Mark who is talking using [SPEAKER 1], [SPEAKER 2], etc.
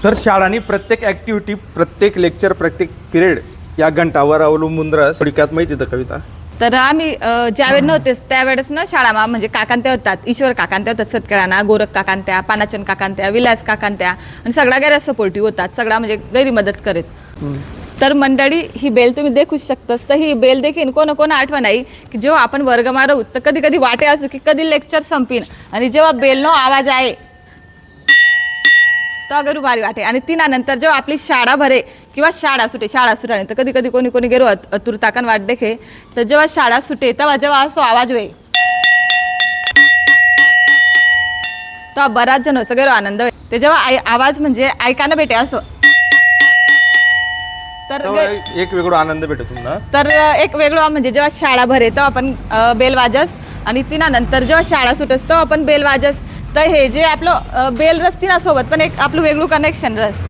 [SPEAKER 1] तर शाळांनी प्रत्येक ॲक्टिव्हिटी, प्रत्येक लेक्चर, प्रत्येक पिरियड या घंटावर अवलंबून राहत. थोडक्यात माहिती तर कविता.
[SPEAKER 2] तर आम्ही ज्यावेळेस नव्हतेच त्यावेळेस ना शाळा म्हणजे काकांत्या होतात, ईश्वर काकांत्या होतात सतकळाना, गोरख काकांत्या, पानाचंद काकांत्या, विलास काकांत्या आणि सगळा गैर सपोर्टिव्ह होतात, सगळा म्हणजे गैरी मदत करेत. तर मंडळी ही बेल तुम्ही देखू शकतास. तर ही बेल देखील कोण आठवण आहे की जेव्हा आपण वर्ग मारू तर कधी कधी वाटे असू की कधी लेक्चर संपीन आणि जेव्हा बेलनो आवाज आहे तो अगरू भारी वाटे. आणि तिनानंतर जेव्हा आपली शाळा भरे किंवा शाळा सुटे तर कधी कधी कोणी गेलो अतुरताकन वाट देखे. तर जेव्हा शाळा सुटे तेव्हा जेव्हा असो आवाज होय तेव्हा बराच जण सगळं आनंद होय. ते जेव्हा आवाज म्हणजे ऐकायला भेटे असो तर
[SPEAKER 1] एक वेगळा आनंद भेटतो तुम्हाला.
[SPEAKER 2] तर एक वेगळं म्हणजे जेव्हा शाळा भरे तेव्हा आपण बेल वाजस आणि तिनानंतर जेव्हा शाळा सुटस तेव्हा आपण बेल वाजस. तर हे जे आपलं बेल रस तिना सोबत पण एक आपलं वेगळं कनेक्शन रस.